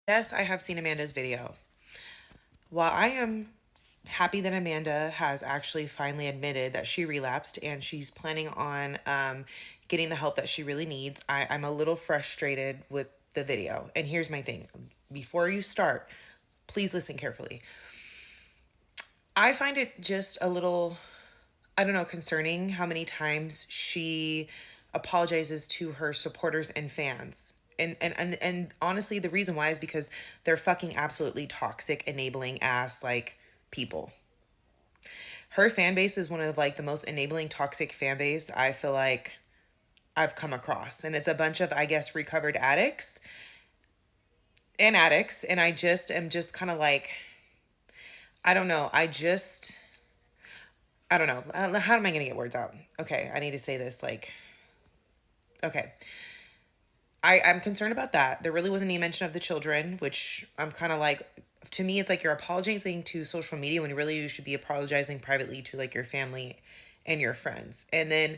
Yes, I have seen Amanda's video. While I am happy that Amanda has actually finally admitted that she relapsed and she's planning on getting the help that she really needs, I'm a little frustrated with the video. And here's my thing. Before you start, please listen carefully. I find it just a little, I don't know, concerning how many times she apologizes to her supporters and fans. And honestly, the reason why is because they're fucking absolutely toxic, enabling ass like people. Her fan base is one of like the most enabling toxic fan base I feel like I've come across. And it's a bunch of, I guess, recovered addicts. And I just am just kind of like, I don't know. I don't know. How am I going to get words out? Okay. I need to say this like, okay. I'm concerned about that. There really wasn't any mention of the children, which I'm kind of like, to me, it's like you're apologizing to social media when really you should be apologizing privately to like your family and your friends. And then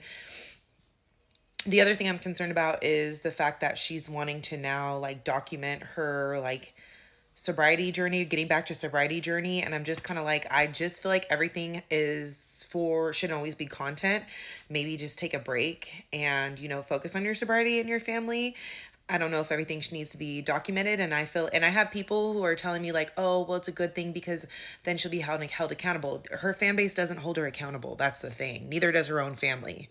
the other thing I'm concerned about is the fact that she's wanting to now like document her like sobriety journey, getting back to sobriety journey. And I'm just kind of like, I just feel like everything shouldn't always be content. Maybe just take a break and, focus on your sobriety and your family. I don't know if everything needs to be documented. And I have people who are telling me like, oh, well, it's a good thing because then she'll be held accountable. Her fan base doesn't hold her accountable. That's the thing. Neither does her own family.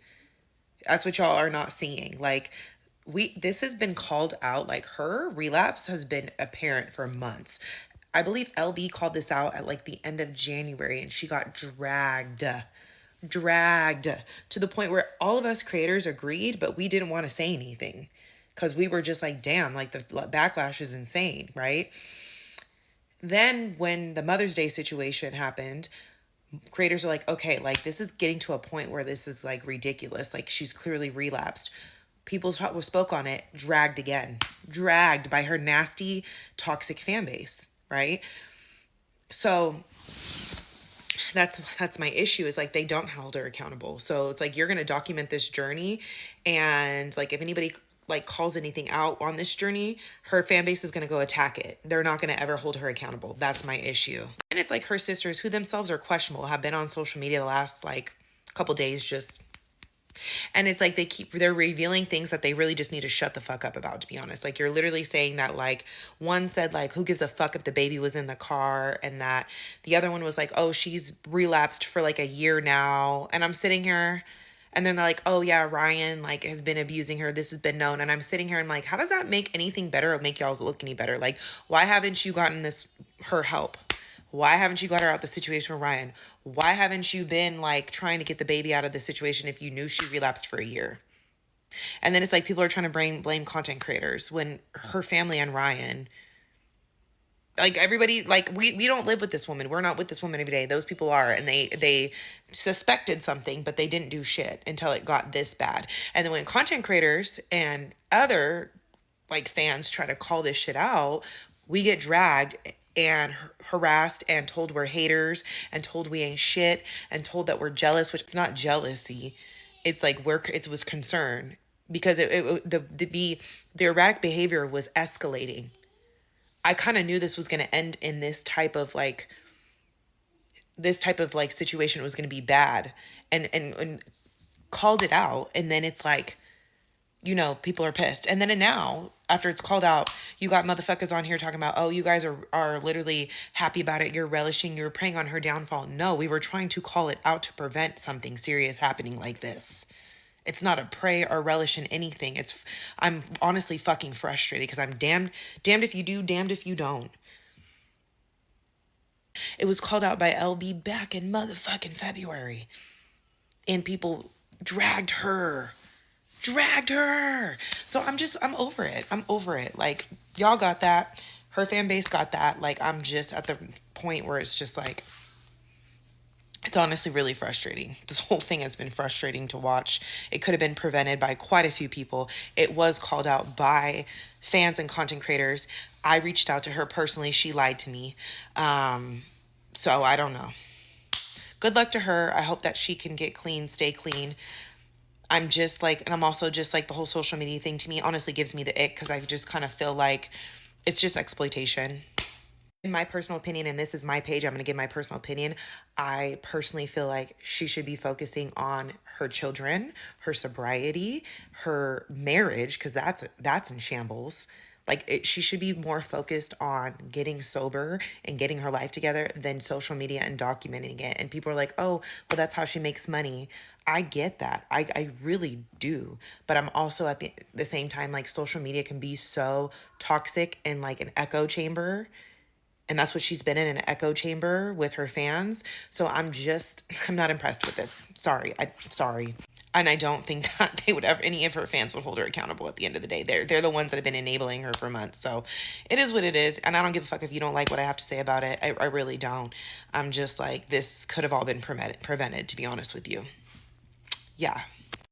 That's what y'all are not seeing. Like, this has been called out. Like, her relapse has been apparent for months. I believe LB called this out at like the end of January, and she got dragged to the point where all of us creators agreed, but we didn't want to say anything because we were just like, damn, like the backlash is insane, right? Then when the Mother's Day situation happened, creators are like, okay, like this is getting to a point where this is like ridiculous. Like she's clearly relapsed. People spoke on it, dragged by her nasty, toxic fan base, right? So that's my issue is like they don't hold her accountable. So it's like you're gonna document this journey, and like if anybody like calls anything out on this journey, her fan base is gonna go attack it. They're not gonna ever hold her accountable. That's my issue. And it's like her sisters, who themselves are questionable, have been on social media the last like couple days just, and it's like they're revealing things that they really just need to shut the fuck up about, to be honest. Like you're literally saying that like one said like who gives a fuck if the baby was in the car, and that the other one was like, oh, she's relapsed for like a year now. And I'm sitting here, and then they're like, oh yeah, Ryan like has been abusing her, this has been known. And I'm sitting here and like, how does that make anything better or make y'all's look any better? Like, why haven't you gotten her help? Why haven't you got her out the situation with Ryan? Why haven't you been like trying to get the baby out of the situation if you knew she relapsed for a year? And then it's like people are trying to blame content creators when her family and Ryan, like everybody, like we don't live with this woman. We're not with this woman every day. Those people are, and they suspected something, but they didn't do shit until it got this bad. And then when content creators and other like fans try to call this shit out, we get dragged and harassed and told we're haters and told we ain't shit and told that we're jealous, which it's not jealousy. It's like it was concern because the erratic behavior was escalating. I kind of knew this was going to end in this type of like situation was going to be bad, and called it out. And then it's like, people are pissed. And then now, after it's called out, you got motherfuckers on here talking about, oh, you guys are literally happy about it. You're relishing, you're preying on her downfall. No, we were trying to call it out to prevent something serious happening like this. It's not a prey or relish in anything. I'm honestly fucking frustrated because I'm damned if you do, damned if you don't. It was called out by LB back in motherfucking February. And people dragged her. So I'm over it. Like, y'all got that. Her fan base got that. Like, I'm just at the point where it's just like, it's honestly really frustrating. This whole thing has been frustrating to watch. It could have been prevented by quite a few people. It was called out by fans and content creators. I reached out to her personally. She lied to me. So I don't know. Good luck to her. I hope that she can get clean, stay clean. I'm just like, and I'm also just like the whole social media thing to me honestly gives me the ick because I just kind of feel like It's just exploitation. In my personal opinion, and this is my page, I'm going to give my personal opinion. I personally feel like she should be focusing on her children, her sobriety, her marriage, because that's in shambles. She should be more focused on getting sober and getting her life together than social media and documenting it. And people are like, oh, well, that's how she makes money. I get that. I really do. But I'm also at the same time, like, social media can be so toxic and like an echo chamber, and that's what she's been in, an echo chamber with her fans. So I'm not impressed with this. Sorry. And I don't think that they would ever, any of her fans would hold her accountable at the end of the day. They're the ones that have been enabling her for months. So it is what it is. And I don't give a fuck if you don't like what I have to say about it. I really don't. I'm just like, this could have all been prevented, to be honest with you. Yeah.